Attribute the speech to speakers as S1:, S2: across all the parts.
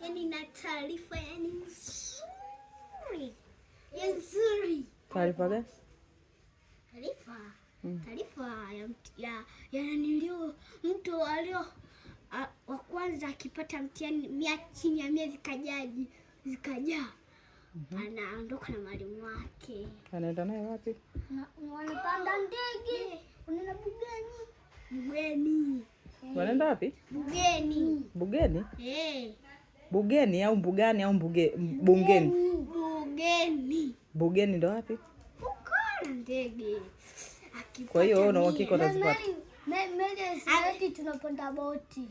S1: yani na taarifa yani nzuri.
S2: Taarifa gani?
S1: Taarifa ya nilio mtu alio wa kwanza akipata mtihani chini ya miezi zikajaa. Anaondoka na mwalimu wake.
S2: Anaenda naye wapi?
S1: Wanapanda ndege. Unaenda Bugeni.
S2: Wanaenda wapi?
S1: Bugeni.
S2: Bugeni?
S1: Bugeni
S2: au mbugani au bungeni?
S1: Bugeni.
S2: Bugeni ndo wapi?
S1: Uko na ndege.
S2: Kwa hiyo wewe una uhakika utazipata?
S1: Mimi tunapanda boti.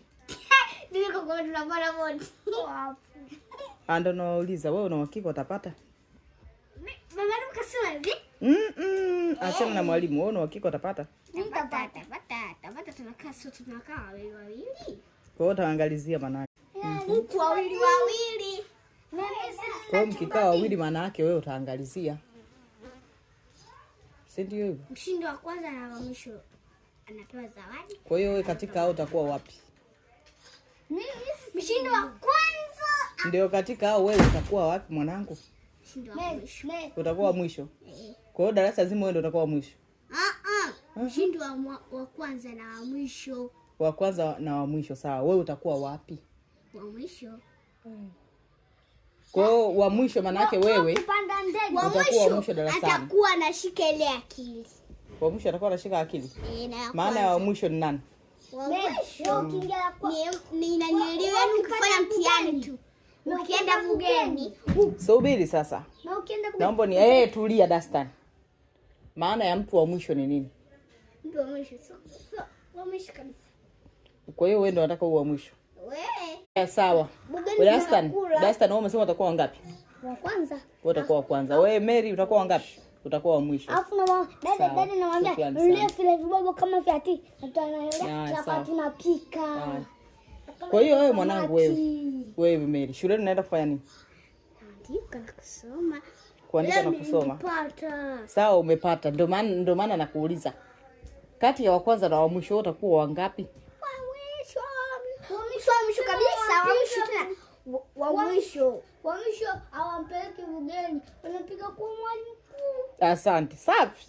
S1: Niko kwa tunapanda boti.
S2: Ando nauliza wewe una uhakika utapata?
S1: Mama nikasema hivi.
S2: Achana na mwalimu, wewe una uhakika utapata?
S1: Nitapata. Tunakaa wawili.
S2: Kwa hiyo utaangalizia maana yake.
S1: Huku wawili.
S2: Kwa hiyo mkikaa wawili maana yake wewe utaangalizia. Si ndio hivyo?
S1: Mshindi wa kwanza na wa mwisho anapewa zawadi.
S2: Kwa hiyo wewe katika hao utakuwa wapi?
S1: Mshindi wa kwanza.
S2: Ndio katika hao wewe utakuwa wapi mwanangu?
S1: Mshindi wa mwisho.
S2: Utakuwa mwisho. Kwa hiyo darasa zima wewe ndio utakuwa mwisho.
S1: Mshindi wa kwanza na wa mwisho.
S2: Wa kwanza na wa mwisho sawa. Wewe utakuwa wapi?
S1: Wa mwisho.
S2: Kwa hiyo wa mwisho maana yake wewe utakuwa wa mwisho darasani.
S1: Atakuwa anashika ile akili.
S2: Wa mwisho atakuwa anashika akili. Maana ya wa mwisho ni nani?
S1: Wa mwisho ukiingia kwa ni kufanya mtihani tu. Ukienda Bugeni.
S2: Subiri sasa.
S1: Na ukienda Bugeni.
S2: Naomba ni tulia Dastan. Maana ya mtu wa mwisho ni nini?
S1: Mtu wa mwisho. Wa mwisho kabisa.
S2: Kwa hiyo wewe ndio unataka uwe wa mwisho.
S1: Wewe.
S2: Sawa. Dastan wewe umesema utakuwa wangapi?
S1: Wa kwanza.
S2: Wewe utakuwa wa kwanza. Wewe Mary utakuwa wangapi? Utakuwa wa mwisho.
S1: Alafu na dada namwambia nile vile vibobo kama vyati. Wakati napika.
S2: Kwa hiyo wewe mwanangu wewe Mary, shuleni unaenda kufanya nini?
S1: Kuandika na kusoma.
S2: Kuandika na kusoma. Sawa umepata. Ndio maana nakuuliza. Kati ya wa kwanza na wa mwisho utakuwa wangapi? Wa mwisho
S1: kabisa, wa mwisho tena. Wa mwisho hawampeleki Bugeni. Wanapiga kwa mwalimu mkuu.
S2: Asante. Safi.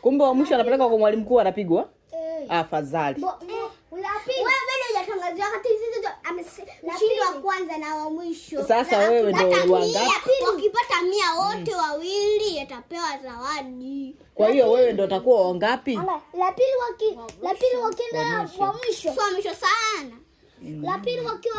S2: Kumbe wa mwisho anapeleka kwa mwalimu mkuu anapigwa? Afadhali.
S1: Wewe bado hujatangazwa wakati hizo mshindi wa kwanza na wa mwisho.
S2: Sasa wewe ndio wangapi?
S1: Wakipata 100 wote wawili atapewa zawadi.
S2: Kwa hiyo wewe ndio utakuwa wangapi?
S1: La pili wakienda wa mwisho. Sio mwisho sana. La pili wakiwa